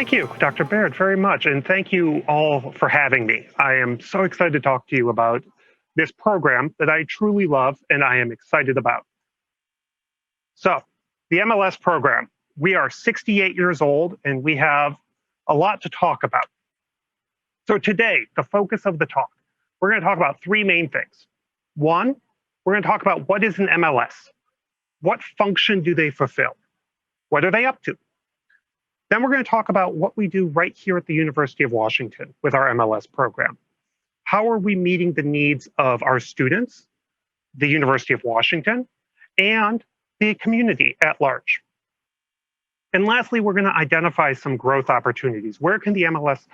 Thank you, Dr. Baird, very much. And thank you all for having me. I am so excited to talk to you about this program that I truly love and I am excited about. So, the MLS program, we are 68 years old and we have a lot to talk about. So, today, the focus of the talk, we're going to talk about three main things. One, we're going to talk about what is an MLS? What function do they fulfill? What are they up to? Then we're going to talk about what we do right here at the University of Washington with our MLS program. How are we meeting the needs of our students, the University of Washington, and the community at large? And lastly, we're going to identify some growth opportunities. Where can the MLS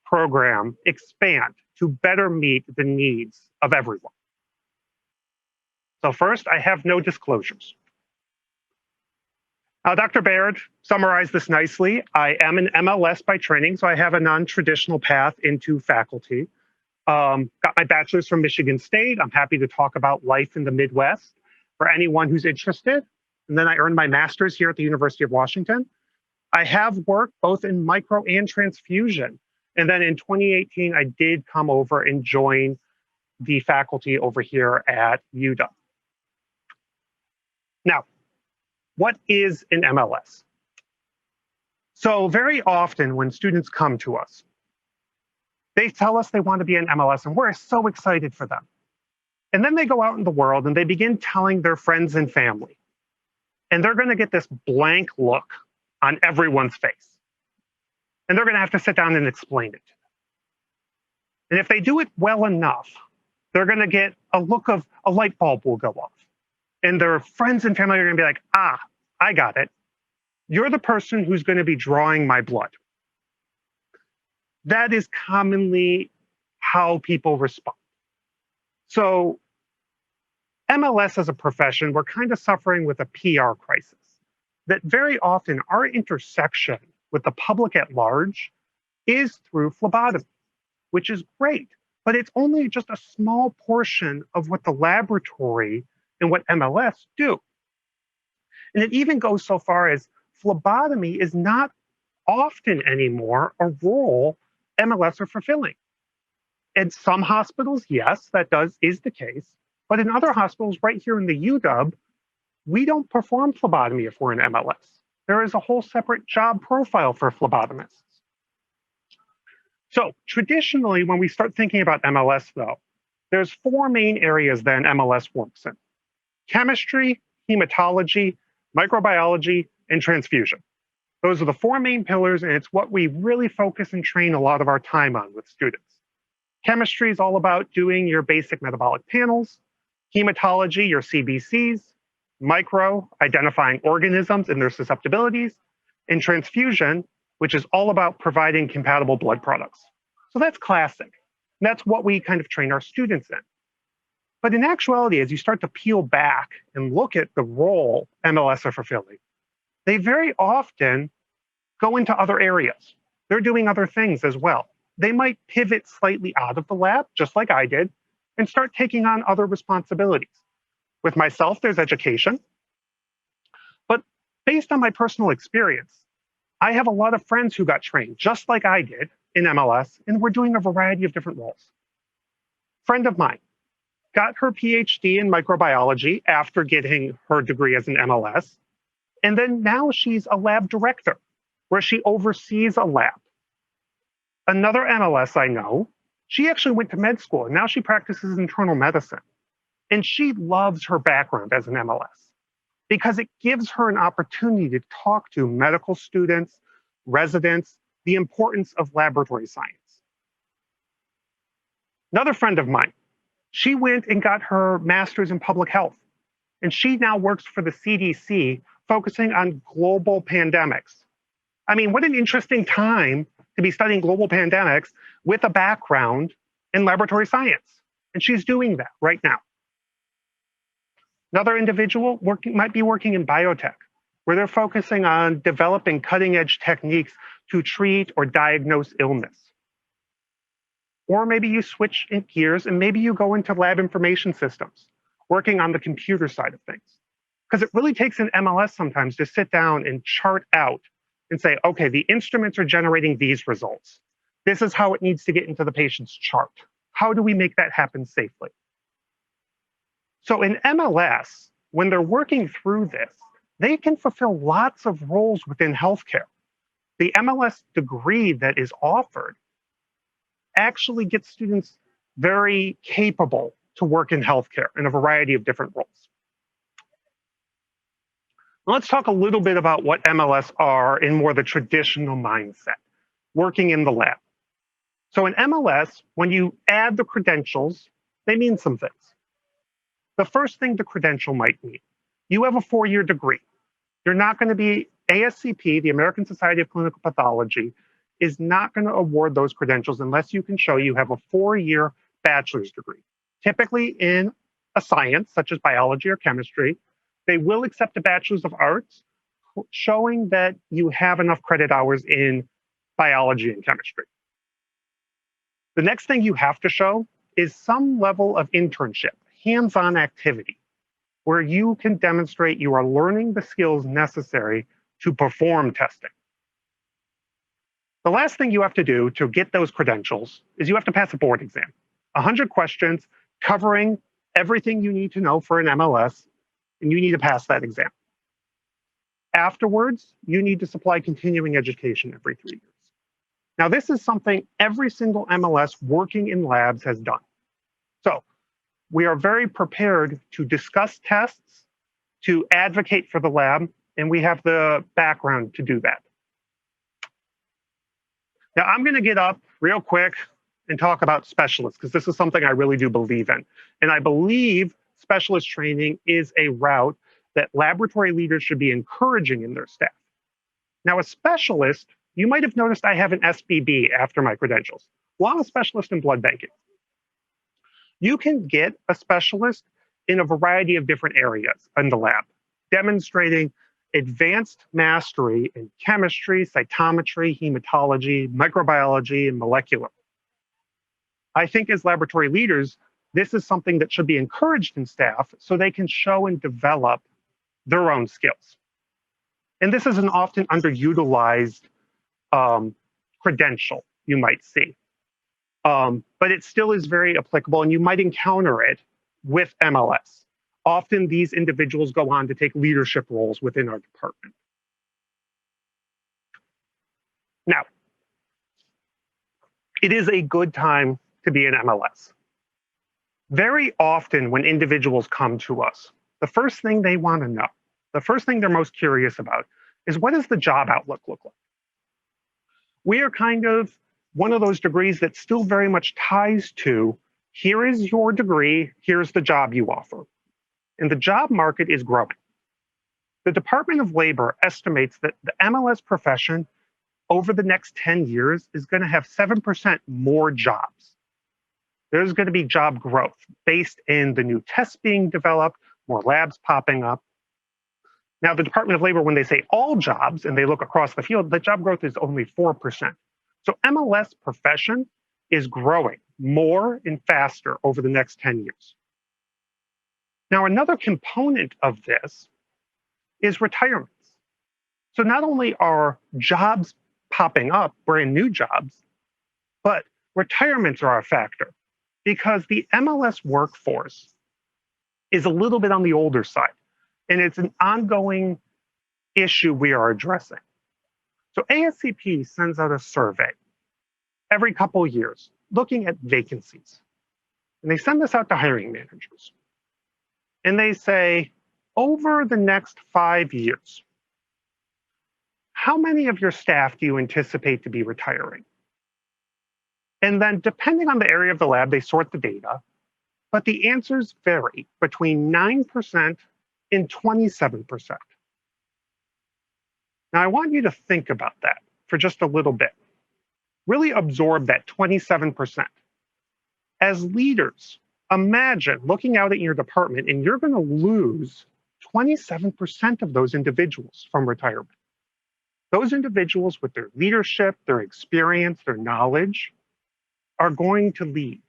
program expand to better meet the needs of everyone? So first, I have no disclosures. Dr. Baird summarized this nicely. I am an MLS by training, so I have a non-traditional path into faculty. Got my bachelor's from Michigan State. I'm happy to talk about life in the Midwest for anyone who's interested. And then I earned my master's here at the University of Washington. I have worked both in micro and transfusion. And then in 2018, I did come over and join the faculty over here at UW. Now, what is an MLS? So very often when students come to us, they tell us they want to be an MLS and we're so excited for them. And then they go out in the world and they begin telling their friends and family. And they're going to get this blank look on everyone's face. And they're going to have to sit down and explain it to them. And if they do it well enough, they're going to get a look of a light bulb will go off. And their friends and family are going to be like, I got it. You're the person who's going to be drawing my blood. That is commonly how people respond. So MLS as a profession, we're kind of suffering with a PR crisis. That very often our intersection with the public at large is through phlebotomy, which is great, but it's only just a small portion of what the laboratory and what MLS do. And it even goes so far as phlebotomy is not often anymore a role MLS are fulfilling. In some hospitals, yes, that is the case. But in other hospitals, right here in the UW, we don't perform phlebotomy if we're in MLS. There is a whole separate job profile for phlebotomists. So traditionally, when we start thinking about MLS, though, there's four main areas that MLS works in: chemistry, hematology, microbiology, and transfusion. Those are the four main pillars, and it's what we really focus and train a lot of our time on with students. Chemistry is all about doing your basic metabolic panels. Hematology, your CBCs. Micro, identifying organisms and their susceptibilities. And transfusion, which is all about providing compatible blood products. So that's classic. And that's what we kind of train our students in. But in actuality, as you start to peel back and look at the role MLS are fulfilling, they very often go into other areas. They're doing other things as well. They might pivot slightly out of the lab, just like I did, and start taking on other responsibilities. With myself, there's education. But based on my personal experience, I have a lot of friends who got trained, just like I did in MLS, and we're doing a variety of different roles. Friend of mine got her PhD in microbiology after getting her degree as an MLS. And then now she's a lab director, where she oversees a lab. Another MLS I know, she actually went to med school, and now she practices internal medicine. And she loves her background as an MLS because it gives her an opportunity to talk to medical students, residents, the importance of laboratory science. Another friend of mine, she went and got her master's in public health. And she now works for the CDC, focusing on global pandemics. I mean, what an interesting time to be studying global pandemics with a background in laboratory science. And she's doing that right now. Another individual might be working in biotech, where they're focusing on developing cutting-edge techniques to treat or diagnose illness. Or maybe you switch in gears and maybe you go into lab information systems, working on the computer side of things. Because it really takes an MLS sometimes to sit down and chart out and say, okay, the instruments are generating these results. This is how it needs to get into the patient's chart. How do we make that happen safely? So in MLS, when they're working through this, they can fulfill lots of roles within healthcare. The MLS degree that is offered actually gets students very capable to work in healthcare in a variety of different roles. Let's talk a little bit about what MLS are in more the traditional mindset, working in the lab. So in MLS, when you add the credentials, they mean some things. The first thing the credential might mean, you have a 4-year degree. You're not going to be ASCP, the American Society of Clinical Pathology, is not going to award those credentials unless you can show you have a 4-year bachelor's degree. Typically in a science, such as biology or chemistry, they will accept a bachelor's of arts, showing that you have enough credit hours in biology and chemistry. The next thing you have to show is some level of internship, hands-on activity, where you can demonstrate you are learning the skills necessary to perform testing. The last thing you have to do to get those credentials is you have to pass a board exam. 100 questions covering everything you need to know for an MLS, and you need to pass that exam. Afterwards, you need to supply continuing education every 3 years. Now, this is something every single MLS working in labs has done. So we are very prepared to discuss tests, to advocate for the lab, and we have the background to do that. Now, I'm going to get up real quick and talk about specialists, because this is something I really do believe in. And I believe specialist training is a route that laboratory leaders should be encouraging in their staff. Now, a specialist, you might have noticed I have an SBB after my credentials. Well, I'm a specialist in blood banking. You can get a specialist in a variety of different areas in the lab, demonstrating advanced mastery in chemistry, cytometry, hematology, microbiology, and molecular. I think as laboratory leaders, this is something that should be encouraged in staff so they can show and develop their own skills. And this is an often underutilized credential you might see. But it still is very applicable, and you might encounter it with MLS. Often these individuals go on to take leadership roles within our department. Now, it is a good time to be an MLS. Very often when individuals come to us, the first thing they want to know, the first thing they're most curious about is, what does the job outlook look like? We are kind of one of those degrees that still very much ties to, here is your degree, here's the job you offer. And the job market is growing. The Department of Labor estimates that the MLS profession over the next 10 years is going to have 7% more jobs. There's going to be job growth based in the new tests being developed, more labs popping up. Now, the Department of Labor, when they say all jobs and they look across the field, the job growth is only 4%. So MLS profession is growing more and faster over the next 10 years. Now, another component of this is retirements. So not only are jobs popping up, brand new jobs, but retirements are a factor, because the MLS workforce is a little bit on the older side, and it's an ongoing issue we are addressing. So ASCP sends out a survey every couple of years looking at vacancies. And they send this out to hiring managers. And they say, over the next 5 years, how many of your staff do you anticipate to be retiring? And then depending on the area of the lab, they sort the data, but the answers vary between 9% and 27%. Now, I want you to think about that for just a little bit. Really absorb that 27%. As leaders, imagine looking out at your department and you're going to lose 27% of those individuals from retirement. Those individuals with their leadership, their experience, their knowledge are going to leave.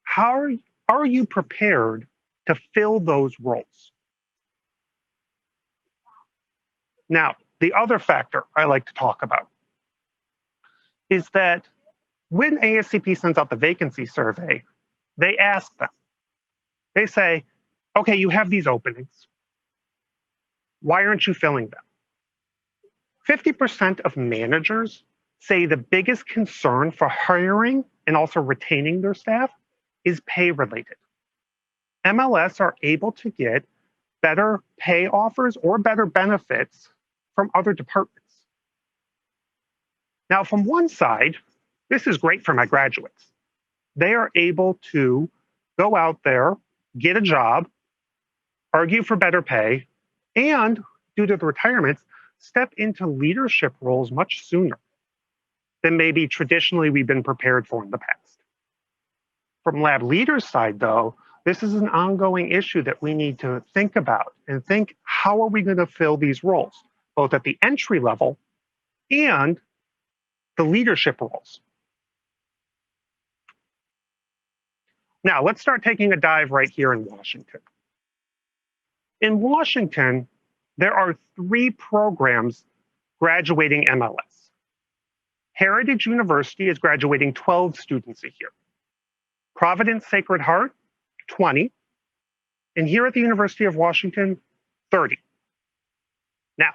How are you prepared to fill those roles? Now, The other factor I like to talk about is that when ASCP sends out the vacancy survey, they ask them, they say, okay, you have these openings. Why aren't you filling them? 50% of managers say the biggest concern for hiring and also retaining their staff is pay related. MLS are able to get better pay offers or better benefits from other departments. Now, from one side, this is great for my graduates. They are able to go out there, get a job, argue for better pay, and due to the retirements, step into leadership roles much sooner than maybe traditionally we've been prepared for in the past. From lab leaders' side, though, this is an ongoing issue that we need to think about and think, how are we going to fill these roles, both at the entry level and the leadership roles? Now, let's start taking a dive right here in Washington. In Washington, there are 3 programs graduating MLS. Heritage University is graduating 12 students a year. Providence Sacred Heart, 20. And here at the University of Washington, 30. Now,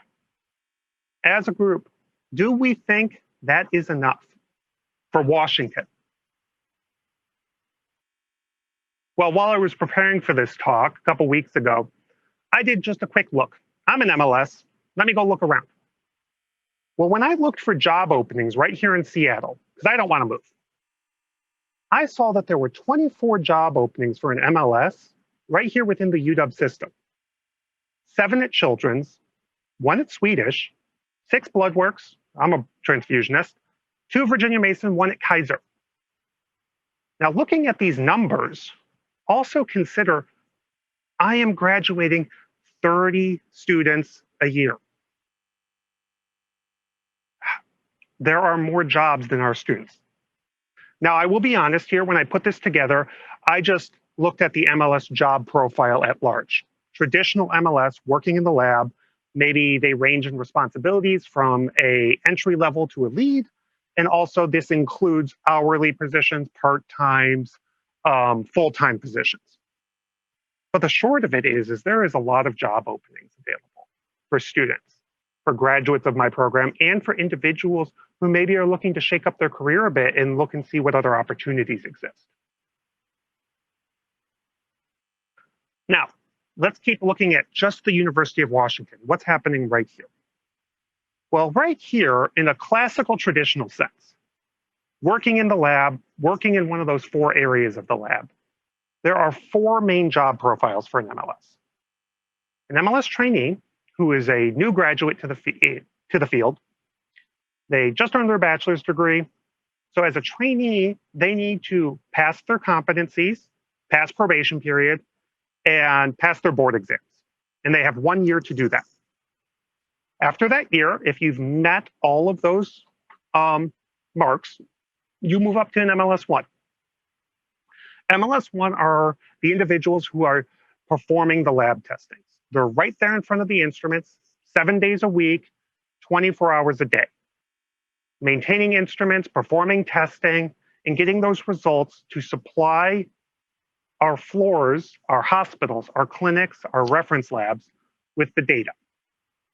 as a group, do we think that is enough for Washington? Well, while I was preparing for this talk a couple weeks ago, I did just a quick look. I'm in MLS. Let me go look around. Well, when I looked for job openings right here in Seattle, because I don't want to move, I saw that there were 24 job openings for an MLS right here within the UW system. 7 at Children's, 1 at Swedish, 6 Bloodworks, I'm a transfusionist, 2 Virginia Mason, 1 at Kaiser. Now, looking at these numbers, also consider I am graduating 30 students a year. There are more jobs than our students. Now, I will be honest here, when I put this together, I just looked at the MLS job profile at large. Traditional MLS, working in the lab, maybe they range in responsibilities from a entry level to a lead, and also this includes hourly positions, part-times, full-time positions. But the short of it is there is a lot of job openings available for students, for graduates of my program, and for individuals who maybe are looking to shake up their career a bit and look and see what other opportunities exist. Now, let's keep looking at just the University of Washington. What's happening right here? Well, right here, in a classical traditional sense, working in the lab, working in one of those 4 areas of the lab, there are 4 main job profiles for an MLS. An MLS trainee, who is a new graduate to the field, they just earned their bachelor's degree. So as a trainee, they need to pass their competencies, pass probation period, and pass their board exams. And they have 1 year to do that. After that year, if you've met all of those marks, you move up to an MLS 1. MLS 1 are the individuals who are performing the lab testings. They're right there in front of the instruments, 7 days a week, 24 hours a day, maintaining instruments, performing testing, and getting those results to supply our floors, our hospitals, our clinics, our reference labs with the data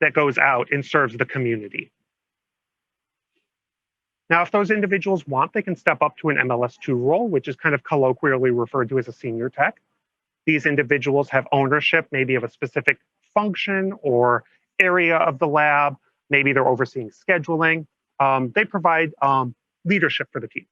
that goes out and serves the community. Now, if those individuals want, they can step up to an MLS2 role, which is kind of colloquially referred to as a senior tech. These individuals have ownership, maybe of a specific function or area of the lab. Maybe they're overseeing scheduling. They provide leadership for the team.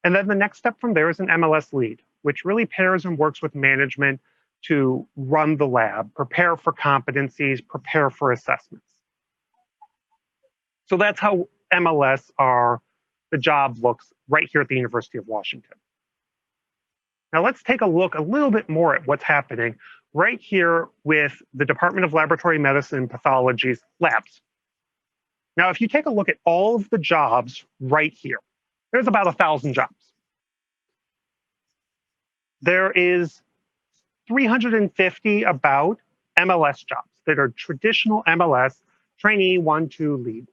And then the next step from there is an MLS lead, which really pairs and works with management to run the lab, prepare for competencies, prepare for assessments. So that's how MLS the job looks right here at the University of Washington. Now let's take a look a little bit more at what's happening right here with the Department of Laboratory Medicine and Pathology's labs. Now, if you take a look at all of the jobs right here, there's about 1,000 jobs. There is 350 about MLS jobs that are traditional MLS trainee 1-2 lead.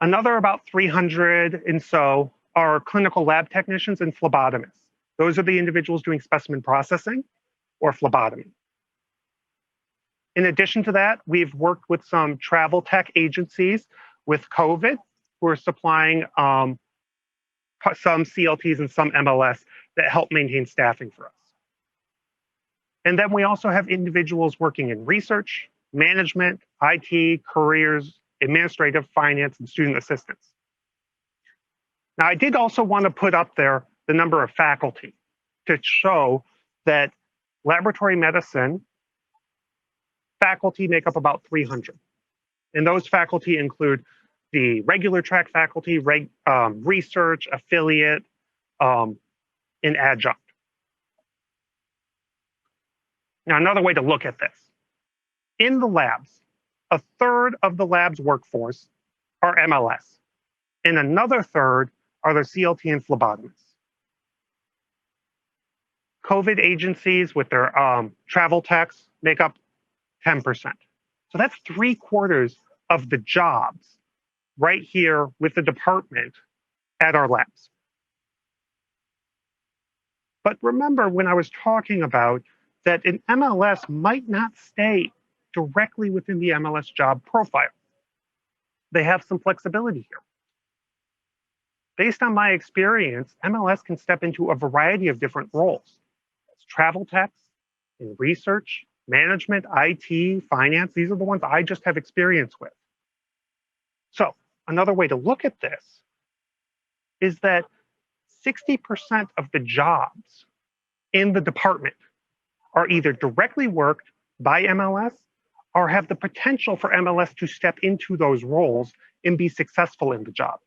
Another about 300 and so are clinical lab technicians and phlebotomists. Those are the individuals doing specimen processing or phlebotomy. In addition to that, we've worked with some travel tech agencies with COVID who are supplying some CLTs and some MLS that help maintain staffing for us. And then we also have individuals working in research, management, IT, careers, administrative, finance, and student assistance. Now, I did also want to put up there the number of faculty to show that laboratory medicine faculty make up about 300. And those faculty include the regular track faculty, research, affiliate, and adjunct. Now, another way to look at this. In the labs, a third of the lab's workforce are MLS, and another third are the CLT and phlebotomists. COVID agencies with their travel techs make up 10%. So that's 3/4 of the jobs right here with the department at our labs. But remember when I was talking about that an MLS might not stay directly within the MLS job profile. They have some flexibility here. Based on my experience, MLS can step into a variety of different roles. As travel techs, in research, management, IT, finance. These are the ones I just have experience with. So another way to look at this is that 60% of the jobs in the department are either directly worked by MLS or have the potential for MLS to step into those roles and be successful in the job.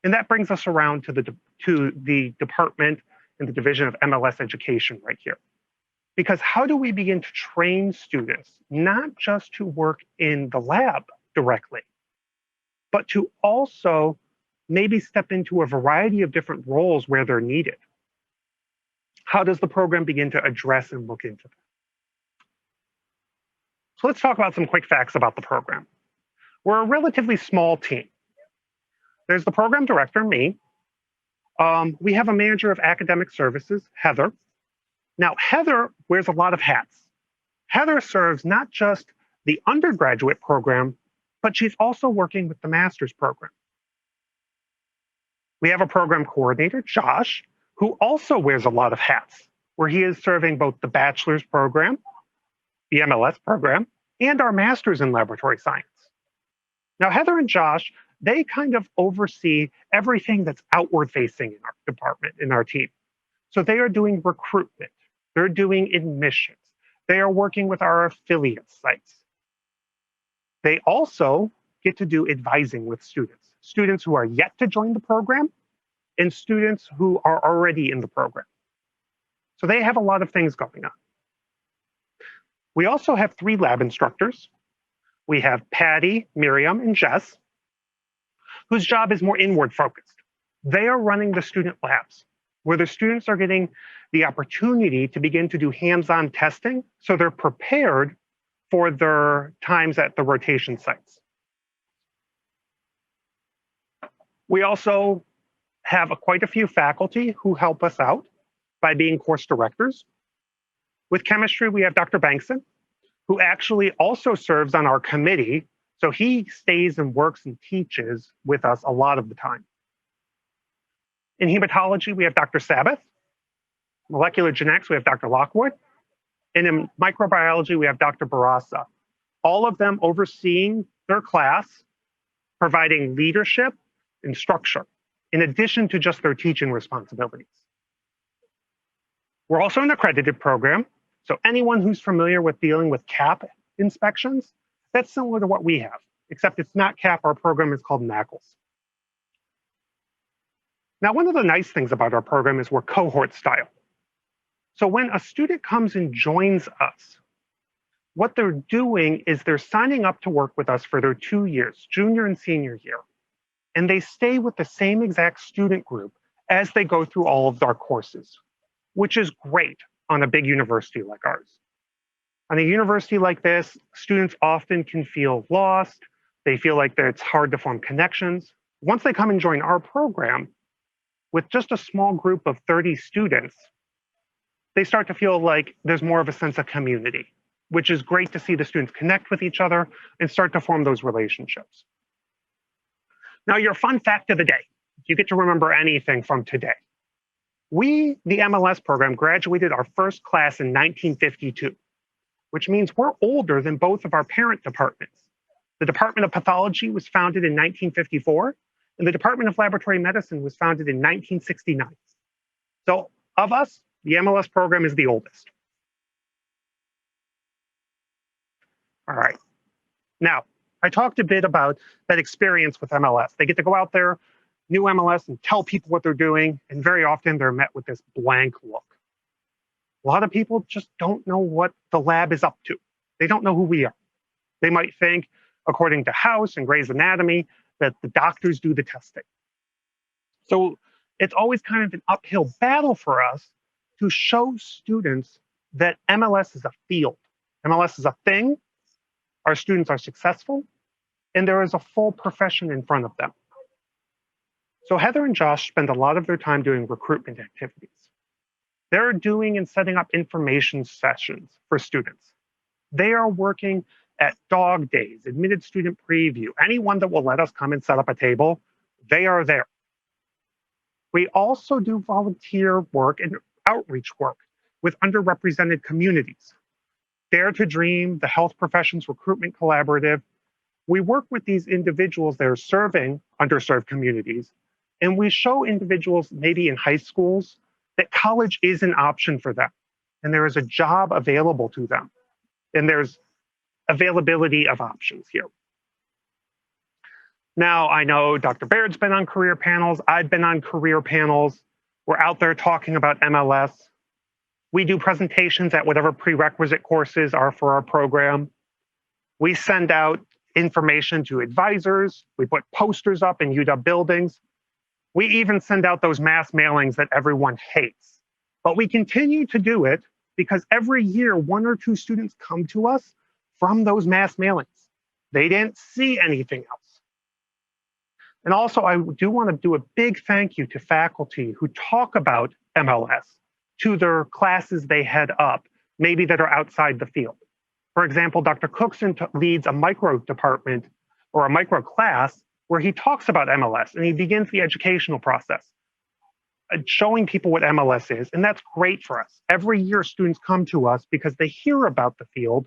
And that brings us around to the department and the division of MLS education right here. Because how do we begin to train students, not just to work in the lab directly, but to also maybe step into a variety of different roles where they're needed? How does the program begin to address and look into that? So let's talk about some quick facts about the program. We're a relatively small team. There's the program director, me. We have a manager of academic services, Heather. Now, Heather wears a lot of hats. Heather serves not just the undergraduate program, but she's also working with the master's program. We have a program coordinator, Josh, who also wears a lot of hats, where he is serving both the bachelor's program, the MLS program, and our master's in laboratory science. Now, Heather and Josh, they kind of oversee everything that's outward facing in our department, in our team. So they are doing recruitment, they're doing admissions, they are working with our affiliate sites. They also get to do advising with students who are yet to join the program and students who are already in the program. So they have a lot of things going on. We also have 3 lab instructors. We have Patty, Miriam, and Jess, whose job is more inward focused. They are running the student labs, where the students are getting the opportunity to begin to do hands-on testing, so they're prepared for their times at the rotation sites. We also have quite a few faculty who help us out by being course directors. With chemistry, we have Dr. Bankson, who actually also serves on our committee. So he stays and works and teaches with us a lot of the time. In hematology, we have Dr. Sabbath. Molecular genetics, we have Dr. Lockwood. And in microbiology, we have Dr. Barasa. All of them overseeing their class, providing leadership and structure, in addition to just their teaching responsibilities. We're also an accredited program. So anyone who's familiar with dealing with CAP inspections, that's similar to what we have, except it's not CAP. Our program is called NACLS. Now, one of the nice things about our program is we're cohort style. So when a student comes and joins us, what they're doing is they're signing up to work with us for their 2 years, junior and senior year. And they stay with the same exact student group as they go through all of our courses, which is great. on a big university like ours. On a university like this, students often can feel lost. They feel like that it's hard to form connections. Once they come and join our program, with just a small group of 30 students, they start to feel like there's more of a sense of community, which is great to see the students connect with each other and start to form those relationships. Now, your fun fact of the day, you get to remember anything from today. We, the MLS program, graduated our first class in 1952, which means we're older than both of our parent departments. The Department of Pathology was founded in 1954, and the Department of Laboratory Medicine was founded in 1969. So, of us, the MLS program is the oldest. All right. Now, I talked a bit about that experience with MLS. They get to go out there, new MLS, and tell people what they're doing, and very often they're met with this blank look. A lot of people just don't know what the lab is up to. They don't know who we are. They might think, according to House and Gray's Anatomy, that the doctors do the testing. So it's always kind of an uphill battle for us to show students that MLS is a field. MLS is a thing. Our students are successful, and there is a full profession in front of them. So Heather and Josh spend a lot of their time doing recruitment activities. They're doing and setting up information sessions for students. They are working at dog days, admitted student preview, anyone that will let us come and set up a table, they are there. We also do volunteer work and outreach work with underrepresented communities. Dare to Dream, the Health Professions Recruitment Collaborative, we work with these individuals that are serving underserved communities, and we show individuals, maybe in high schools, that college is an option for them, and there is a job available to them, and there's availability of options here. Now, I know Dr. Baird's been on career panels. I've been on career panels. We're out there talking about MLS. We do presentations at whatever prerequisite courses are for our program. We send out information to advisors. We put posters up in UW buildings. We even send out those mass mailings that everyone hates. But we continue to do it because every year, 1 or 2 students come to us from those mass mailings. They didn't see anything else. And also, I do want to do a big thank you to faculty who talk about MLS to their classes they head up, maybe that are outside the field. For example, Dr. Cookson leads a micro department or a micro class where he talks about MLS and he begins the educational process, showing people what MLS is. And that's great for us. Every year, students come to us because they hear about the field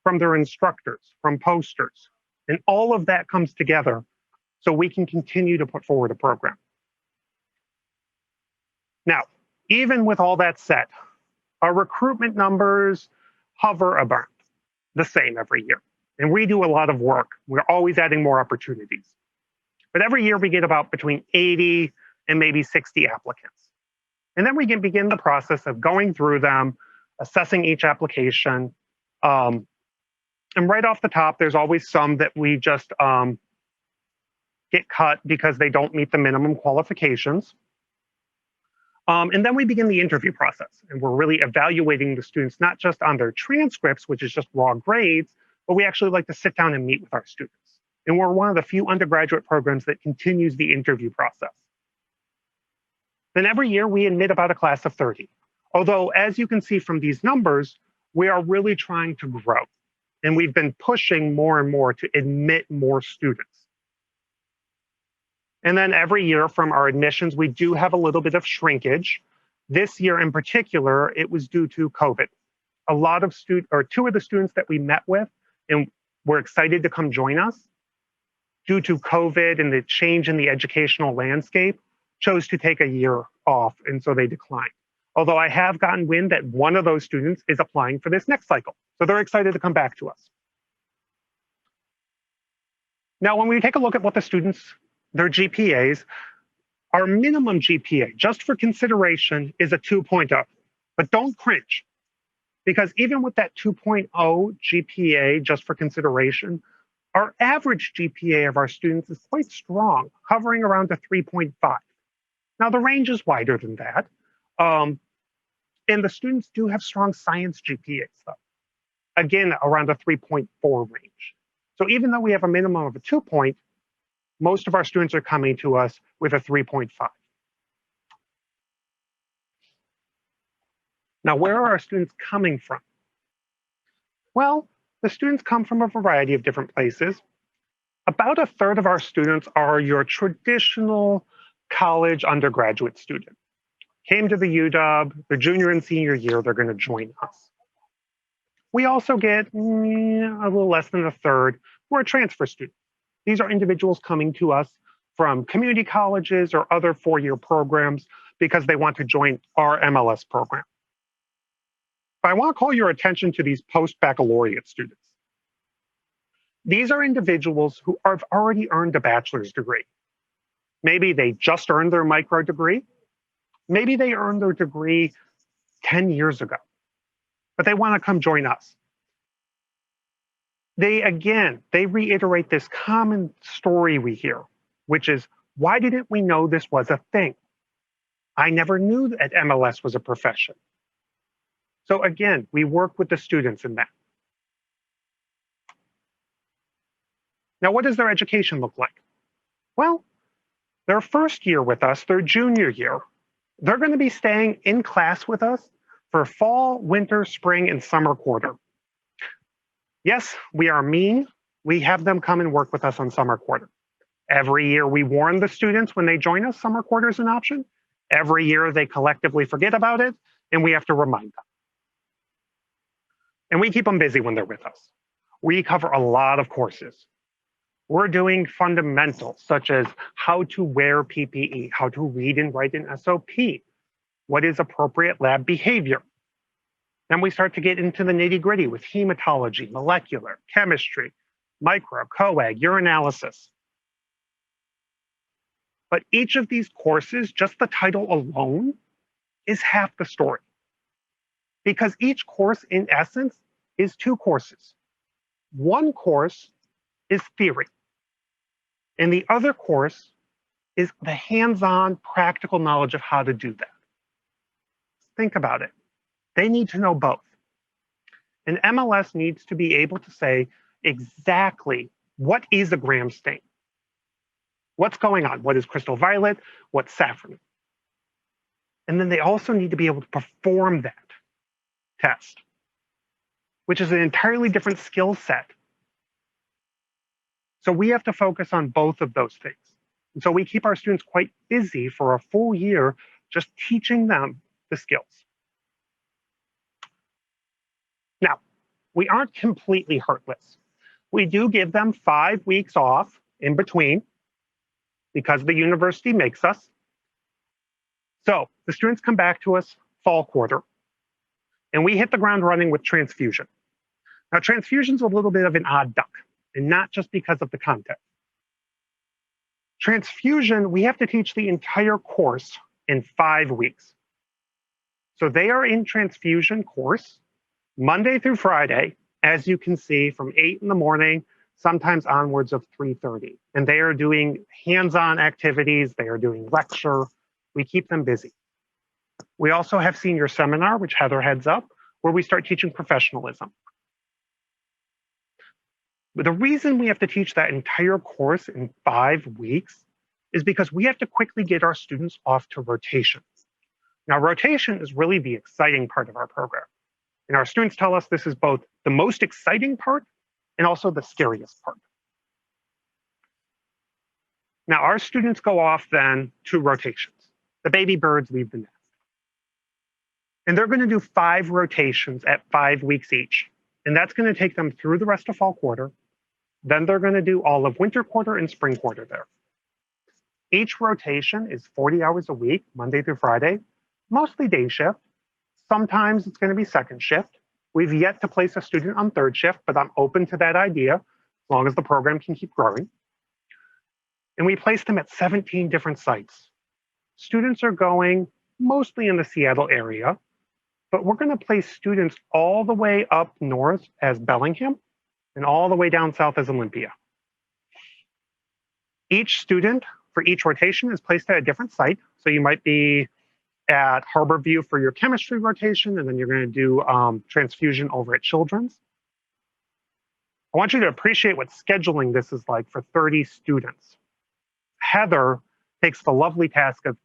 from their instructors, from posters. And all of that comes together so we can continue to put forward a program. Now, even with all that said, our recruitment numbers hover about the same every year. And we do a lot of work. We're always adding more opportunities. But every year we get about between 80 and maybe 60 applicants. And then we can begin the process of going through them, assessing each application. And right off the top, there's always some that we just get cut because they don't meet the minimum qualifications. And then we begin the interview process. And we're really evaluating the students, not just on their transcripts, which is just raw grades, but we actually like to sit down and meet with our students. And we're one of the few undergraduate programs that continues the interview process. Then every year we admit about a class of 30. Although, as you can see from these numbers, we are really trying to grow. And we've been pushing more and more to admit more students. And then every year from our admissions, we do have a little bit of shrinkage. This year in particular, it was due to COVID. A lot of two of the students that we met with and were excited to come join us, due to COVID and the change in the educational landscape, chose to take a year off, and so they declined. Although I have gotten wind that one of those students is applying for this next cycle. So they're excited to come back to us. Now, when we take a look at what the students, their GPAs, our minimum GPA, just for consideration, is a 2.0. But don't cringe, because even with that 2.0 GPA, just for consideration, our average GPA of our students is quite strong, hovering around a 3.5. Now, the range is wider than that. And the students do have strong science GPAs, though. Again, around a 3.4 range. So even though we have a minimum of a 2 point, most of our students are coming to us with a 3.5. Now, where are our students coming from? Well, the students come from a variety of different places. About a third of our students are your traditional college undergraduate student. Came to the UW, their junior and senior year, they're going to join us. We also get a little less than a third who are transfer students. These are individuals coming to us from community colleges or other four-year programs because they want to join our MLS program. But I want to call your attention to these post-baccalaureate students. These are individuals who have already earned a bachelor's degree. Maybe they just earned their micro degree. Maybe they earned their degree 10 years ago, but they want to come join us. They reiterate this common story we hear, which is, why didn't we know this was a thing? I never knew that MLS was a profession. So again, we work with the students in that. Now, what does their education look like? Well, their first year with us, their junior year, they're going to be staying in class with us for fall, winter, spring, and summer quarter. Yes, we are mean. We have them come and work with us on summer quarter. Every year we warn the students when they join us, summer quarter is an option. Every year they collectively forget about it, and we have to remind them. And we keep them busy when they're with us. We cover a lot of courses. We're doing fundamentals such as how to wear PPE, how to read and write an SOP, what is appropriate lab behavior. Then we start to get into the nitty gritty with hematology, molecular, chemistry, micro, coag, urinalysis. But each of these courses, just the title alone, is half the story. Because each course, in essence, is two courses. One course is theory, and the other course is the hands-on practical knowledge of how to do that. Think about it. They need to know both. And MLS needs to be able to say exactly what is a Gram stain. What's going on? What is crystal violet? What's saffron? And then they also need to be able to perform that test, which is an entirely different skill set. So we have to focus on both of those things. And so we keep our students quite busy for a full year just teaching them the skills. Now, we aren't completely heartless. We do give them 5 weeks off in between because the university makes us. So the students come back to us fall quarter, and we hit the ground running with transfusion. Now, transfusion's a little bit of an odd duck, and not just because of the content. Transfusion, we have to teach the entire course in 5 weeks. So they are in transfusion course Monday through Friday, as you can see, from 8 in the morning, sometimes onwards of 3:30. And they are doing hands-on activities. They are doing lecture. We keep them busy. We also have senior seminar, which Heather heads up, where we start teaching professionalism. But the reason we have to teach that entire course in 5 weeks is because we have to quickly get our students off to rotation. Now, rotation is really the exciting part of our program. And our students tell us this is both the most exciting part and also the scariest part. Now, our students go off then to rotations. The baby birds leave the nest. And they're going to do 5 rotations at 5 weeks each. And that's going to take them through the rest of fall quarter. Then they're going to do all of winter quarter and spring quarter there. Each rotation is 40 hours a week, Monday through Friday, mostly day shift. Sometimes it's going to be second shift. We've yet to place a student on third shift, but I'm open to that idea as long as the program can keep growing. And we place them at 17 different sites. Students are going mostly in the Seattle area, but we're going to place students all the way up north as Bellingham and all the way down south as Olympia. Each student for each rotation is placed at a different site. So you might be at Harborview for your chemistry rotation, and then you're going to do transfusion over at Children's. I want you to appreciate what scheduling this is like for 30 students. Heather takes the lovely task of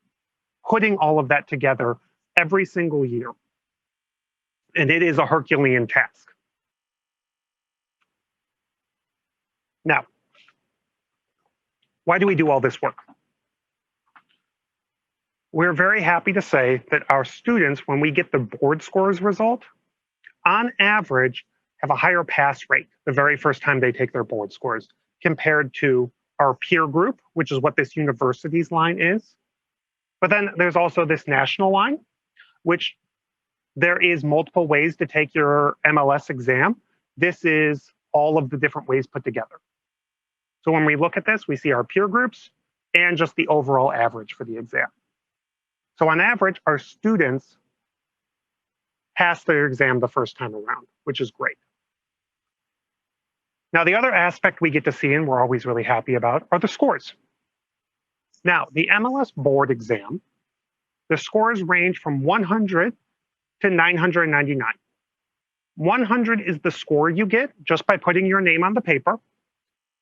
putting all of that together every single year. And it is a Herculean task. Now, why do we do all this work? We're very happy to say that our students, when we get the board scores result, on average, have a higher pass rate the very first time they take their board scores compared to our peer group, which is what this university's line is. But then there's also this national line, which there is multiple ways to take your MLS exam. This is all of the different ways put together. So when we look at this, we see our peer groups and just the overall average for the exam. So on average, our students pass their exam the first time around, which is great. Now, the other aspect we get to see and we're always really happy about are the scores. Now, the MLS board exam, the scores range from 100 to 999. 100 is the score you get just by putting your name on the paper.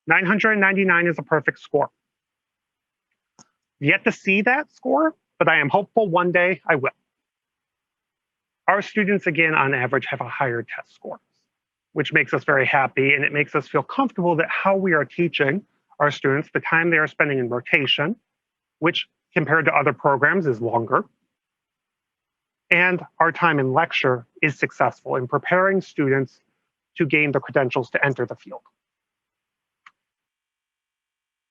999 is a perfect score. Yet to see that score, but I am hopeful one day I will. Our students, again, on average, have a higher test score, which makes us very happy, and it makes us feel comfortable that how we are teaching our students, the time they are spending in rotation, which compared to other programs is longer, and our time in lecture is successful in preparing students to gain the credentials to enter the field.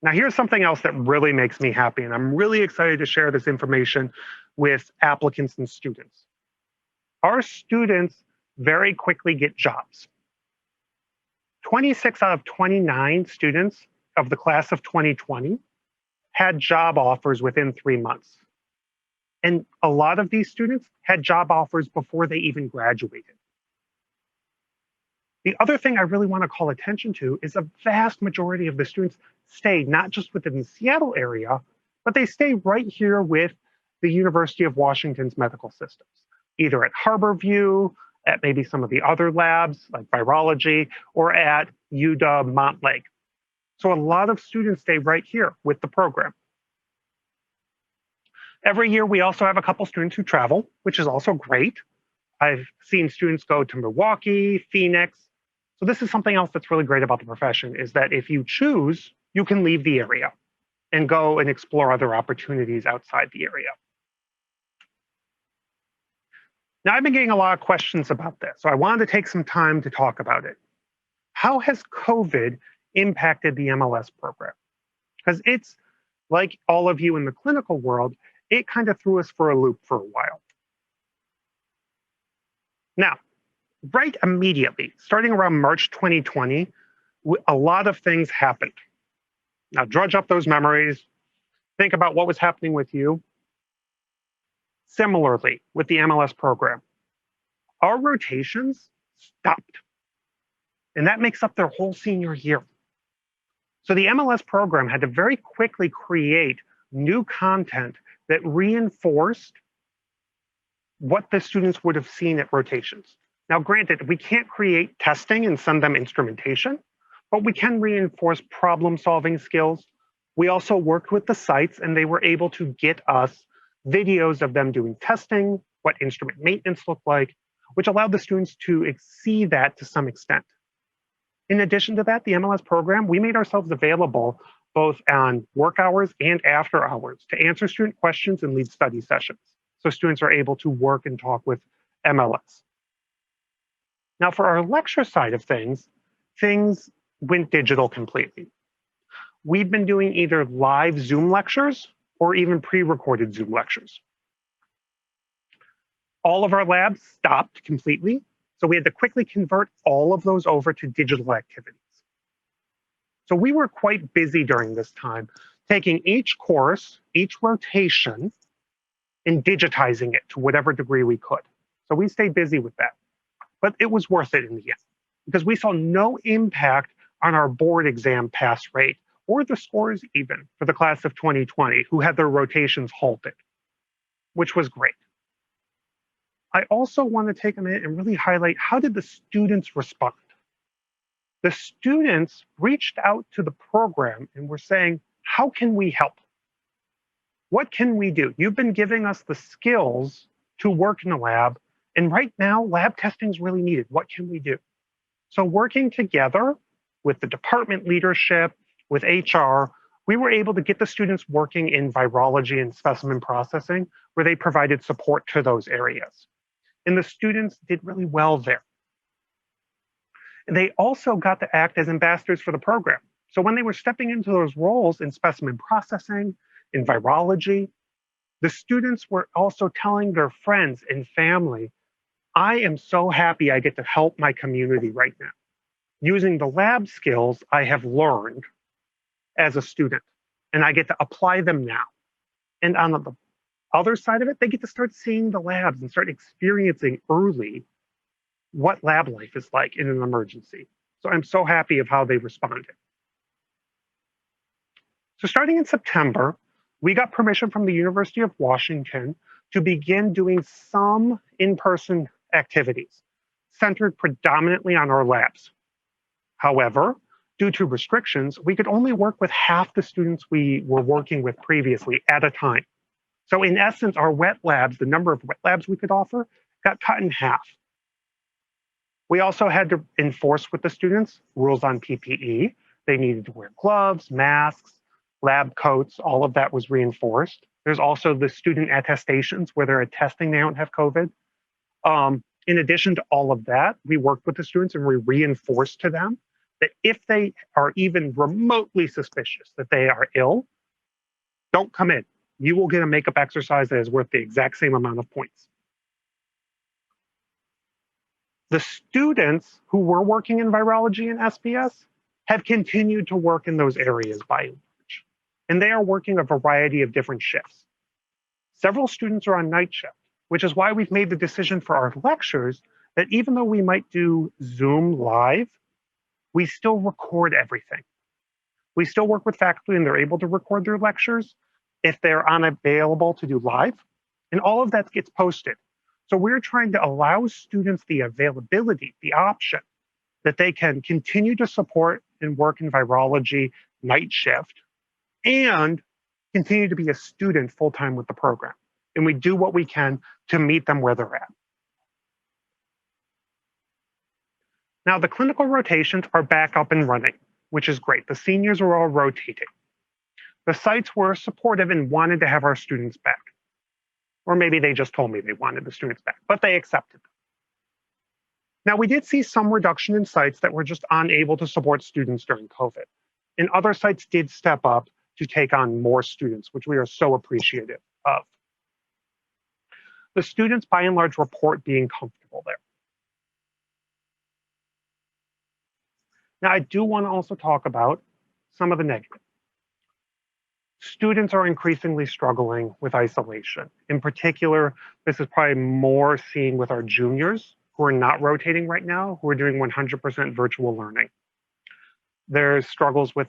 Now, here's something else that really makes me happy, and I'm really excited to share this information with applicants and students. Our students very quickly get jobs. 26 out of 29 students of the class of 2020 had job offers within 3 months. And a lot of these students had job offers before they even graduated. The other thing I really want to call attention to is a vast majority of the students stay not just within the Seattle area, but they stay right here with the University of Washington's medical systems, either at Harborview, at maybe some of the other labs like virology, or at UW Montlake. So a lot of students stay right here with the program. Every year, we also have a couple students who travel, which is also great. I've seen students go to Milwaukee, Phoenix. So this is something else that's really great about the profession, is that if you choose, you can leave the area and go and explore other opportunities outside the area. Now, I've been getting a lot of questions about this, so I wanted to take some time to talk about it. How has COVID impacted the MLS program? Because it's like all of you in the clinical world, it kind of threw us for a loop for a while. Now, right immediately, starting around March 2020, a lot of things happened. Now, drudge up those memories, think about what was happening with you. Similarly, with the MLS program, our rotations stopped. And that makes up their whole senior year. So the MLS program had to very quickly create new content that reinforced what the students would have seen at rotations. Now, granted, we can't create testing and send them instrumentation, but we can reinforce problem-solving skills. We also worked with the sites, and they were able to get us videos of them doing testing, what instrument maintenance looked like, which allowed the students to see that to some extent. In addition to that, the MLS program, we made ourselves available both on work hours and after hours to answer student questions and lead study sessions. So students are able to work and talk with MLS. Now, for our lecture side of things went digital completely. We've been doing either live Zoom lectures or even pre-recorded Zoom lectures. All of our labs stopped completely, so we had to quickly convert all of those over to digital activities. So we were quite busy during this time, taking each course, each rotation, and digitizing it to whatever degree we could. So we stayed busy with that. But it was worth it in the end, because we saw no impact on our board exam pass rate or the scores even for the class of 2020 who had their rotations halted. which was great. I also want to take a minute and really highlight, how did the students respond? The students reached out to the program and were saying, how can we help? What can we do? You've been giving us the skills to work in the lab, and right now lab testing is really needed. What can we do? So working together with the department leadership, with HR, we were able to get the students working in virology and specimen processing, where they provided support to those areas. And the students did really well there. And they also got to act as ambassadors for the program. So when they were stepping into those roles in specimen processing, in virology, the students were also telling their friends and family, I am so happy I get to help my community right now, using the lab skills I have learned as a student, and I get to apply them now. And on the other side of it, they get to start seeing the labs and start experiencing early what lab life is like in an emergency. So I'm so happy of how they responded. So starting in September, we got permission from the University of Washington to begin doing some in-person activities centered predominantly on our labs. However, due to restrictions, we could only work with half the students we were working with previously at a time. So in essence, our wet labs, the number of wet labs we could offer, got cut in half. We also had to enforce with the students rules on PPE. They needed to wear gloves, masks, lab coats, all of that was reinforced. There's also the student attestations where they're attesting they don't have COVID. In addition to all of that, we worked with the students and we reinforced to them that if they are even remotely suspicious that they are ill, don't come in. You will get a makeup exercise that is worth the exact same amount of points. The students who were working in virology and SBS have continued to work in those areas by and large, and they are working a variety of different shifts. Several students are on night shift, which is why we've made the decision for our lectures that even though we might do Zoom live, we still record everything. We still work with faculty and they're able to record their lectures if they're unavailable to do live, and all of that gets posted. So we're trying to allow students the availability, the option that they can continue to support and work in virology night shift and continue to be a student full-time with the program. And we do what we can to meet them where they're at. Now, the clinical rotations are back up and running, which is great. The seniors are all rotating. The sites were supportive and wanted to have our students back. Or maybe they just told me they wanted the students back, but they accepted them. Now, we did see some reduction in sites that were just unable to support students during COVID. And other sites did step up to take on more students, which we are so appreciative of. The students, by and large, report being comfortable there. Now, I do want to also talk about some of the negatives. Students are increasingly struggling with isolation. In particular, this is probably more seen with our juniors who are not rotating right now, who are doing 100% virtual learning. There's struggles with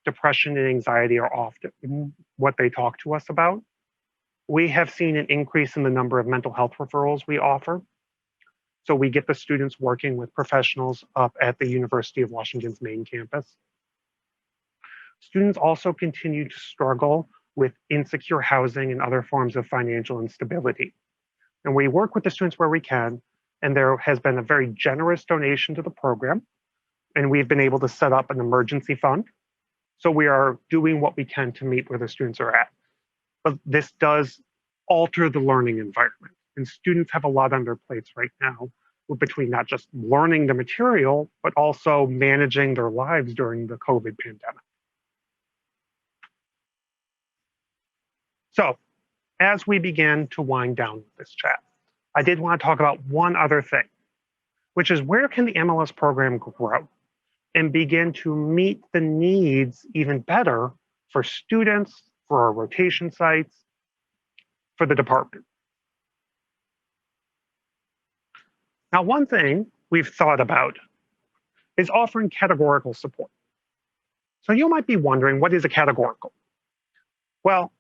depression and anxiety are often what they talk to us about. We have seen an increase in the number of mental health referrals we offer. So we get the students working with professionals up at the University of Washington's main campus. Students also continue to struggle with insecure housing and other forms of financial instability. And we work with the students where we can, and there has been a very generous donation to the program, and we've been able to set up an emergency fund. So we are doing what we can to meet where the students are at. But this does alter the learning environment, and students have a lot on their plates right now between not just learning the material, but also managing their lives during the COVID pandemic. So as we begin to wind down this chat, I did want to talk about one other thing, which is where can the MLS program grow and begin to meet the needs even better for students, for our rotation sites, for the department. Now, one thing we've thought about is offering categorical support. So you might be wondering, what is a categorical? Well,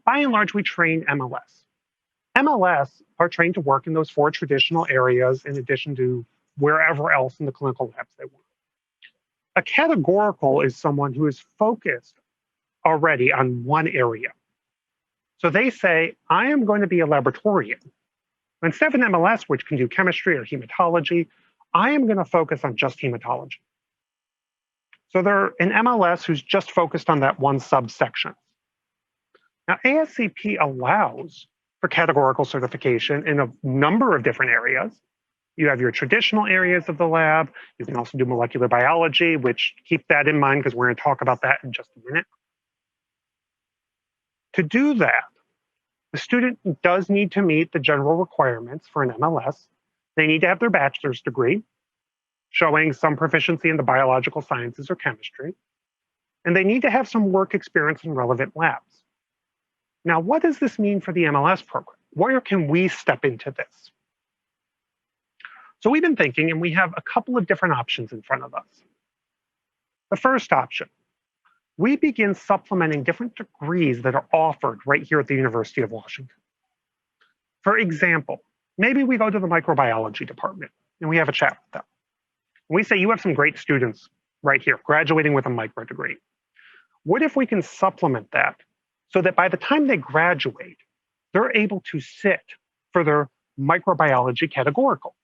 by and large, we train MLS. MLS are trained to work in those four traditional areas in addition to wherever else in the clinical labs they work. A categorical is someone who is focused already on one area. So they say, I am going to be a laboratorian. Instead of an MLS, which can do chemistry or hematology, I am going to focus on just hematology. So they're an MLS who's just focused on that one subsection. Now, ASCP allows for categorical certification in a number of different areas. You have your traditional areas of the lab. You can also do molecular biology, which keep that in mind because we're going to talk about that in just a minute. To do that, the student does need to meet the general requirements for an MLS. They need to have their bachelor's degree, showing some proficiency in the biological sciences or chemistry. And they need to have some work experience in relevant labs. Now, what does this mean for the MLS program? Where can we step into this? So we've been thinking, and we have a couple of different options in front of us. The first option, we begin supplementing different degrees that are offered right here at the University of Washington. For example, maybe we go to the microbiology department and we have a chat with them. And we say, you have some great students right here graduating with a micro degree. What if we can supplement that so that by the time they graduate, they're able to sit for their microbiology categorical?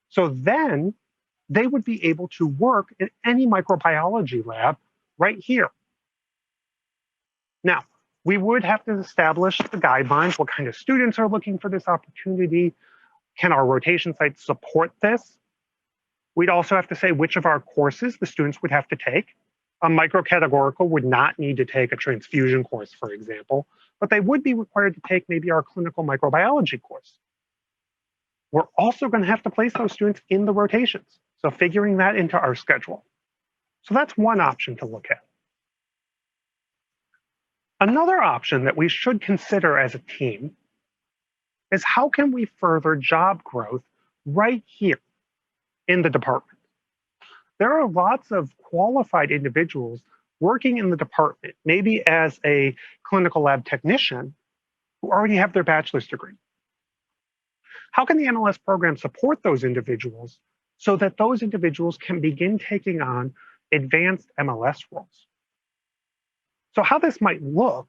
So then they would be able to work in any microbiology lab right here. Now, we would have to establish the guidelines, what kind of students are looking for this opportunity. Can our rotation sites support this? We'd also have to say which of our courses the students would have to take. A microcategorical would not need to take a transfusion course, for example, but they would be required to take maybe our clinical microbiology course. We're also going to have to place those students in the rotations, so figuring that into our schedule. So that's one option to look at. Another option that we should consider as a team is how can we further job growth right here in the department? There are lots of qualified individuals working in the department, maybe as a clinical lab technician, who already have their bachelor's degree. How can the MLS program support those individuals so that those individuals can begin taking on advanced MLS roles? So how this might look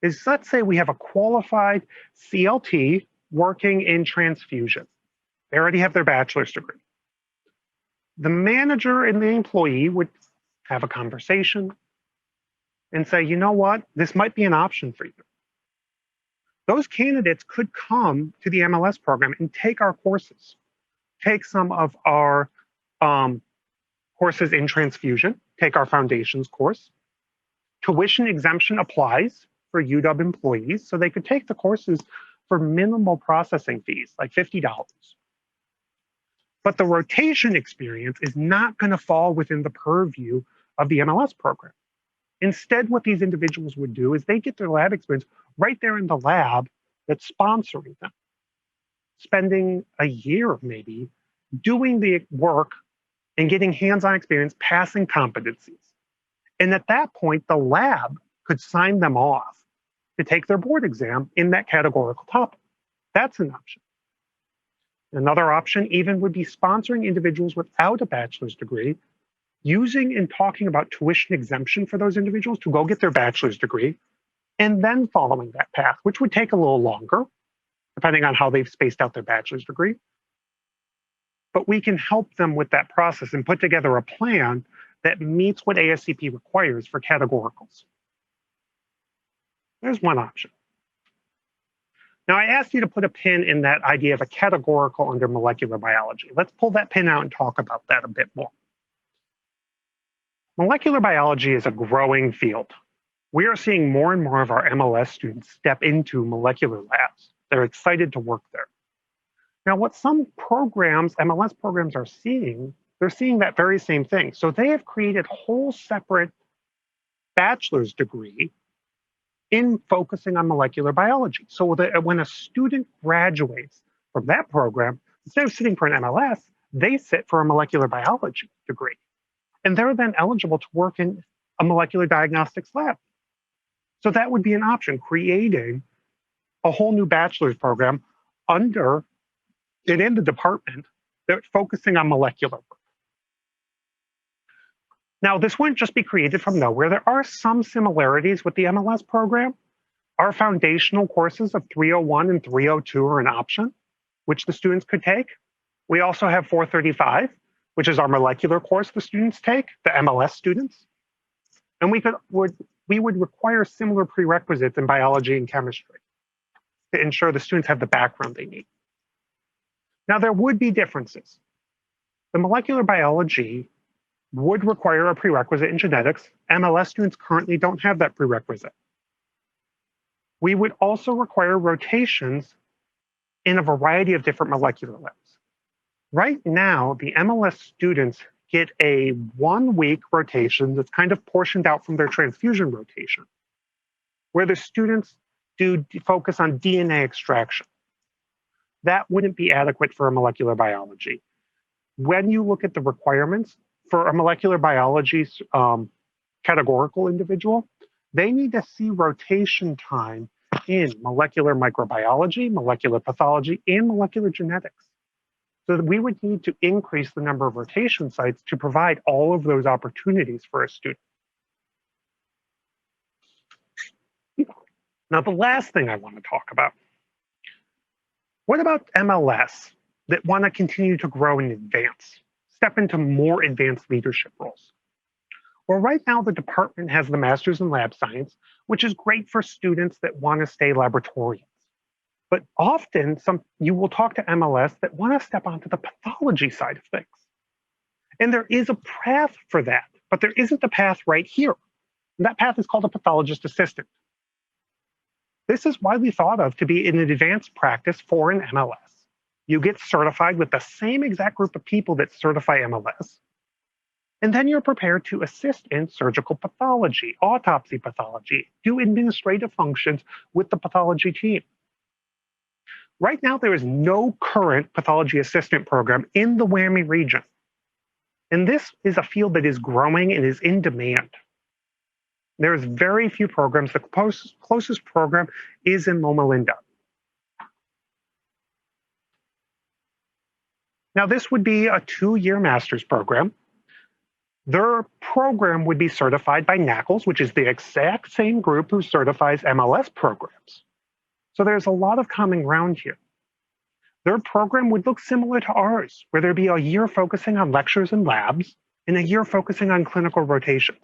is, let's say we have a qualified CLT working in transfusion. They already have their bachelor's degree. The manager and the employee would have a conversation and say, you know what, this might be an option for you. Those candidates could come to the MLS program and take our courses, take some of our courses in transfusion, take our foundations course. Tuition exemption applies for UW employees, so they could take the courses for minimal processing fees, like $50. But the rotation experience is not going to fall within the purview of the MLS program. Instead, what these individuals would do is they get their lab experience right there in the lab that's sponsoring them, spending a year maybe doing the work and getting hands-on experience, passing competencies. And at that point, the lab could sign them off to take their board exam in that categorical topic. That's an option. Another option even would be sponsoring individuals without a bachelor's degree, using and talking about tuition exemption for those individuals to go get their bachelor's degree, and then following that path, which would take a little longer, depending on how they've spaced out their bachelor's degree. But we can help them with that process and put together a plan that meets what ASCP requires for categoricals. There's one option. Now, I asked you to put a pin in that idea of a categorical under molecular biology. Let's pull that pin out and talk about that a bit more. Molecular biology is a growing field. We are seeing more and more of our MLS students step into molecular labs. They're excited to work there. Now, what some programs, MLS programs, are seeing, they're seeing that very same thing. So they have created whole separate bachelor's degree in focusing on molecular biology. So that when a student graduates from that program, instead of sitting for an MLS, they sit for a molecular biology degree. And they're then eligible to work in a molecular diagnostics lab. So that would be an option, creating a whole new bachelor's program under and in the department that's focusing on molecular work. Now, this wouldn't just be created from nowhere. There are some similarities with the MLS program. Our foundational courses of 301 and 302 are an option, which the students could take. We also have 435, which is our molecular course the students take, the MLS students. And we would require similar prerequisites in biology and chemistry to ensure the students have the background they need. Now, there would be differences. The molecular biology would require a prerequisite in genetics. MLS students currently don't have that prerequisite. We would also require rotations in a variety of different molecular labs. Right now, the MLS students get a 1-week rotation that's kind of portioned out from their transfusion rotation, where the students do focus on DNA extraction. That wouldn't be adequate for a molecular biology. When you look at the requirements for a molecular biology categorical individual, they need to see rotation time in molecular microbiology, molecular pathology, and molecular genetics. So that we would need to increase the number of rotation sites to provide all of those opportunities for a student. Now, the last thing I want to talk about, what about MLS that want to continue to grow and advance, step into more advanced leadership roles? Well, right now, the department has the Master's in Lab Science, which is great for students that want to stay laboratorians. But often, you will talk to MLS that want to step onto the pathology side of things. And there is a path for that, but there isn't a path right here. And that path is called a pathologist assistant. This is widely thought of to be an advanced practice for an MLS. You get certified with the same exact group of people that certify MLS. And then you're prepared to assist in surgical pathology, autopsy pathology, do administrative functions with the pathology team. Right now, there is no current pathology assistant program in the WWAMI region. And this is a field that is growing and is in demand. There's very few programs. The closest program is in Loma Linda. Now, this would be a 2-year master's program. Their program would be certified by NACLS, which is the exact same group who certifies MLS programs. So there's a lot of common ground here. Their program would look similar to ours, where there'd be a year focusing on lectures and labs and a year focusing on clinical rotations.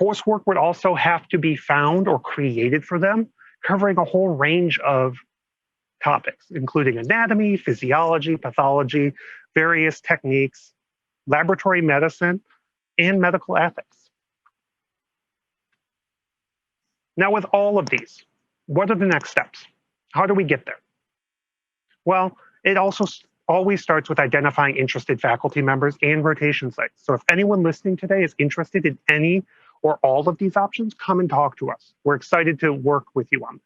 Coursework would also have to be found or created for them, covering a whole range of topics, including anatomy, physiology, pathology, various techniques, laboratory medicine, and medical ethics. Now, with all of these, what are the next steps? How do we get there? Well, it also always starts with identifying interested faculty members and rotation sites. So if anyone listening today is interested in any or all of these options, come and talk to us. We're excited to work with you on this.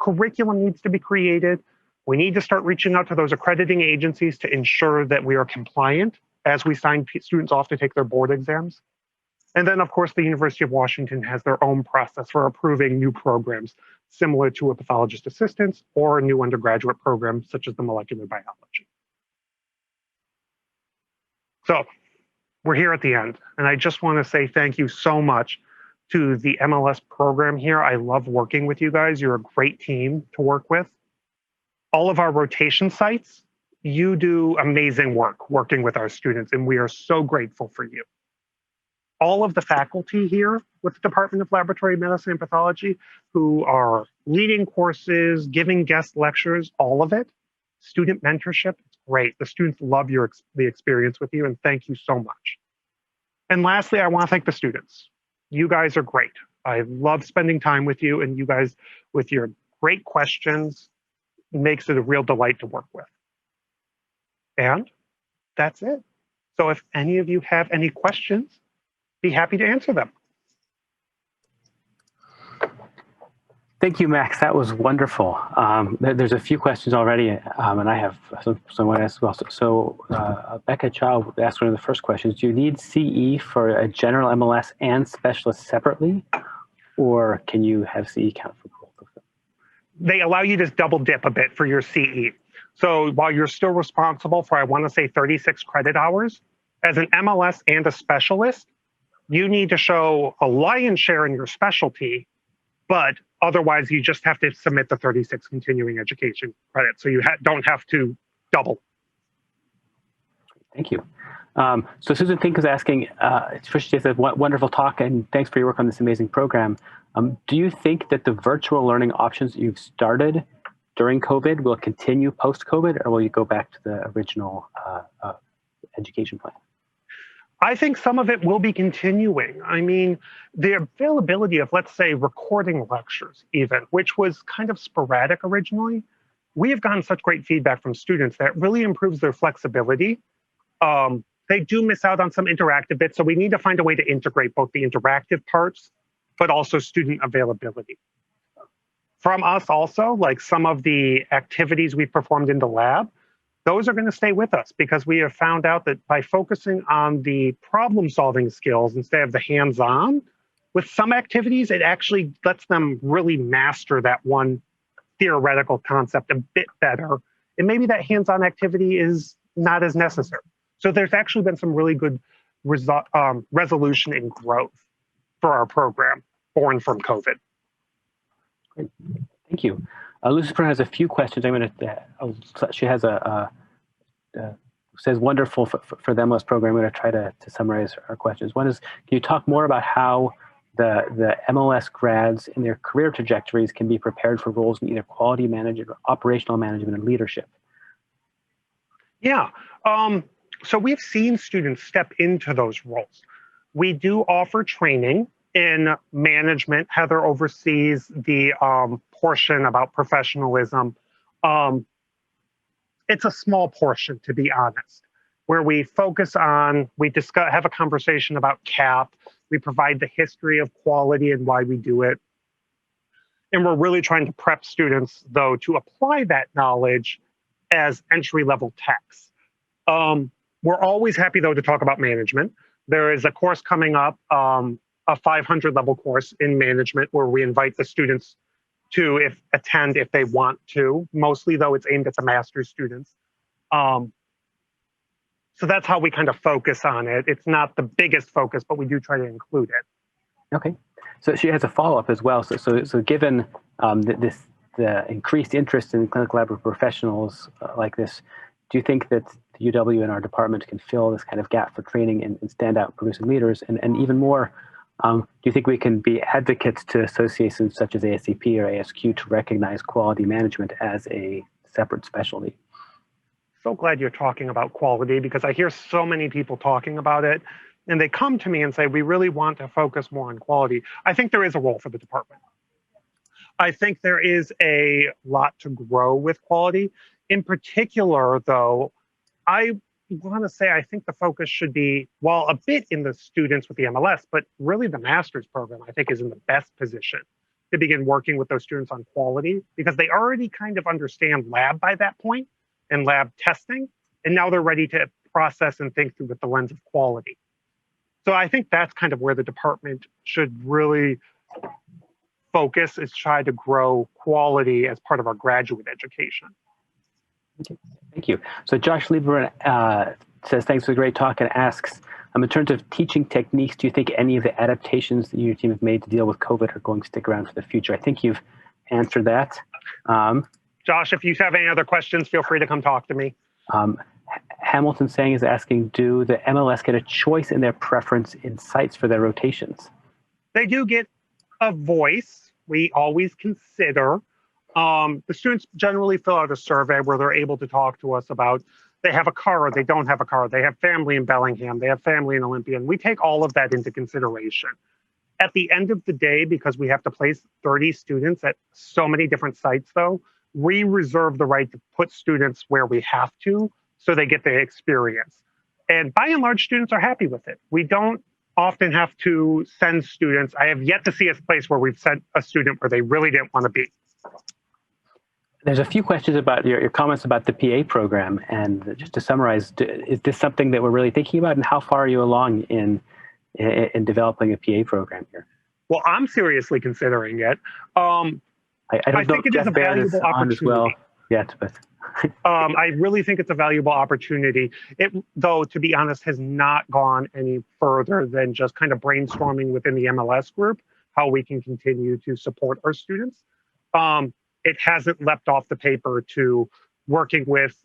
Curriculum needs to be created. We need to start reaching out to those accrediting agencies to ensure that we are compliant as we sign students off to take their board exams. And then, of course, the University of Washington has their own process for approving new programs similar to a pathologist assistant or a new undergraduate program such as the molecular biology. So we're here at the end, and I just want to say thank you so much to the MLS program here. I love working with you guys. You're a great team to work with. All of our rotation sites, you do amazing work working with our students, and we are so grateful for you. All of the faculty here with the Department of Laboratory Medicine and Pathology who are leading courses, giving guest lectures, all of it, student mentorship, it's great. The students love the experience with you, and thank you so much. And lastly, I want to thank the students. You guys are great. I love spending time with you, and you guys, with your great questions, makes it a real delight to work with. And that's it. So if any of you have any questions, be happy to answer them. Thank you, Max. That was wonderful. There's a few questions already, and I have someone as well. So Becca Chow asked one of the first questions. Do you need CE for a general MLS and specialist separately, or can you have CE count for both of they allow you to double dip a bit for your CE. So while you're still responsible for, I want to say 36 credit hours, as an MLS and a specialist, you need to show a lion's share in your specialty, but otherwise you just have to submit the 36 continuing education credits. So you don't have to double. Thank you. So Susan Fink is asking, first she says, wonderful talk and thanks for your work on this amazing program. Do you think that the virtual learning options that you've started during COVID will continue post-COVID, or will you go back to the original education plan? I think some of it will be continuing. I mean, the availability of, let's say, recording lectures even, which was kind of sporadic originally, we have gotten such great feedback from students that really improves their flexibility. They do miss out on some interactive bits, so we need to find a way to integrate both the interactive parts, but also student availability. From us also, like some of the activities we performed in the lab, those are going to stay with us because we have found out that by focusing on the problem solving skills instead of the hands-on, with some activities, it actually lets them really master that one theoretical concept a bit better. And maybe that hands-on activity is not as necessary. So there's actually been some really good resolution and growth for our program born from COVID. Great. Thank you. Lucifer has a few questions. I'm going to, she has says wonderful for the MLS program. I'm going to try to summarize our questions. One is, can you talk more about how the MLS grads in their career trajectories can be prepared for roles in either quality management or operational management and leadership? Yeah. So we've seen students step into those roles. We do offer training in management. Heather oversees the portion about professionalism. It's a small portion, to be honest, where we focus on, we discuss, have a conversation about CAP. We provide the history of quality and why we do it. And we're really trying to prep students, though, to apply that knowledge as entry-level techs. We're always happy, though, to talk about management. There is a course coming up, a 500 level course in management where we invite the students to attend if they want to. Mostly, though, it's aimed at the master's students. So that's how we kind of focus on it. It's not the biggest focus, but we do try to include it. Okay. So she has a follow-up as well. So given the increased interest in clinical lab professionals like this, do you think that the UW and our department can fill this kind of gap for training and stand out producing leaders? And even more, do you think we can be advocates to associations such as ASCP or ASQ to recognize quality management as a separate specialty? So glad you're talking about quality because I hear so many people talking about it and they come to me and say, we really want to focus more on quality. I think there is a role for the department. I think there is a lot to grow with quality. In particular, though, I want to say I think the focus should be, well, a bit in the students with the MLS, but really the master's program, I think, is in the best position to begin working with those students on quality because they already kind of understand lab by that point and lab testing, and now they're ready to process and think through with the lens of quality. So I think that's kind of where the department should really focus, is try to grow quality as part of our graduate education. Okay. Thank you. So Josh Lieberman says, thanks for the great talk, and asks, in terms of teaching techniques, do you think any of the adaptations that your team have made to deal with COVID are going to stick around for the future? I think you've answered that. Josh, if you have any other questions, feel free to come talk to me. Hamilton Sang is asking, do the MLS get a choice in their preference in sites for their rotations? They do get a voice. We always consider. The students generally fill out a survey where they're able to talk to us about they have a car or they don't have a car. They have family in Bellingham. They have family in Olympia. And we take all of that into consideration. At the end of the day, because we have to place 30 students at so many different sites, though, we reserve the right to put students where we have to so they get the experience. And by and large, students are happy with it. We don't often have to send students. I have yet to see a place where we've sent a student where they really didn't want to be. There's a few questions about your comments about the PA program. And just to summarize, is this something that we're really thinking about? And how far are you along in developing a PA program here? Well, I'm seriously considering it. I don't know think if it is Jeff a Baird is valuable on as well opportunity. yet, but I really think it's a valuable opportunity. It, though, to be honest, has not gone any further than just kind of brainstorming within the MLS group how we can continue to support our students. It hasn't leapt off the paper to working with,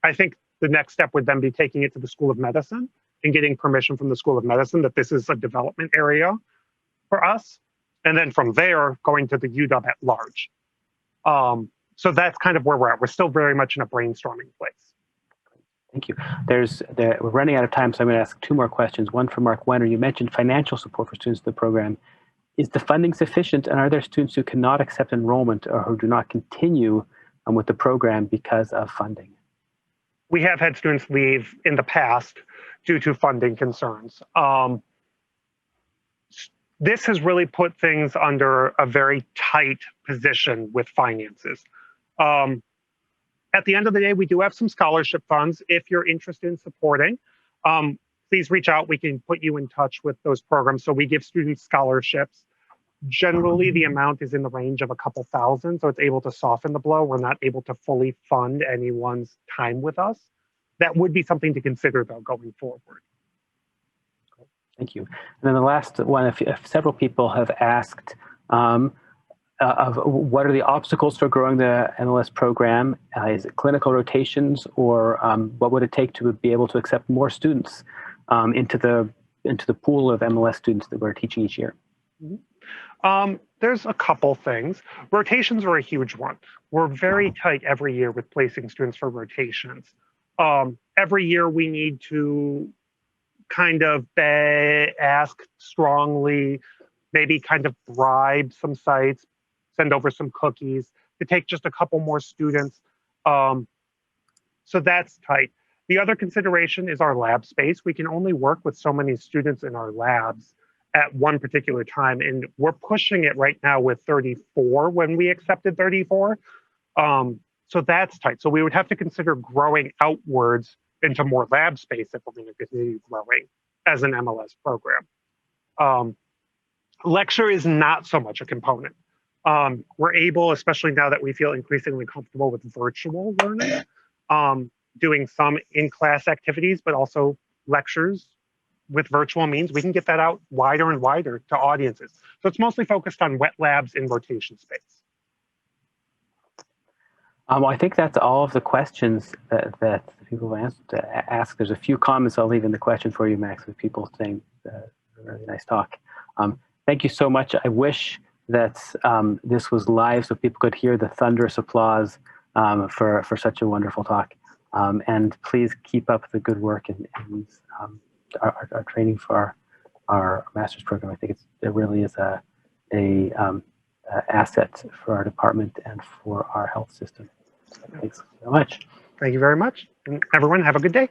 I think the next step would then be taking it to the School of Medicine and getting permission from the School of Medicine that this is a development area for us. And then from there, going to the UW at large. So that's kind of where we're at. We're still very much in a brainstorming place. thank you. We're running out of time, so I'm going to ask two more questions. One for Mark Wenner. You mentioned financial support for students in the program. Is the funding sufficient, and are there students who cannot accept enrollment or who do not continue with the program because of funding? We have had students leave in the past due to funding concerns. This has really put things under a very tight position with finances. At the end of the day, we do have some scholarship funds. If you're interested in supporting, please reach out. We can put you in touch with those programs. So we give students scholarships. Generally, the amount is in the range of a couple thousand, so it's able to soften the blow. We're not able to fully fund anyone's time with us. That would be something to consider, though, going forward. Thank you. And then the last one, if several people have asked of what are the obstacles for growing the MLS program? Is it clinical rotations, or what would it take to be able to accept more students into the pool of MLS students that we're teaching each year? There's a couple things. Rotations are a huge one. We're very tight every year with placing students for rotations. Every year we need to kind of ask strongly, maybe kind of bribe some sites, send over some cookies to take just a couple more students. So that's tight. The other consideration is our lab space. We can only work with so many students in our labs at one particular time, and we're pushing it right now with 34 when we accepted 34. So that's tight. So we would have to consider growing outwards into more lab space if we're going to continue growing as an MLS program. Lecture is not so much a component. We're able, especially now that we feel increasingly comfortable with virtual learning, doing some in-class activities, but also lectures with virtual means. We can get that out wider and wider to audiences. So it's mostly focused on wet labs in rotation space. Well, I think that's all of the questions that people have asked. There's a few comments I'll leave in the question for you, Max, with people saying really nice talk. Thank you so much. I wish that this was live so people could hear the thunderous applause for such a wonderful talk. And please keep up the good work and our training for our master's program. I think it really is a asset for our department and for our health system. So thanks so much. Thank you very much. And everyone, have a good day.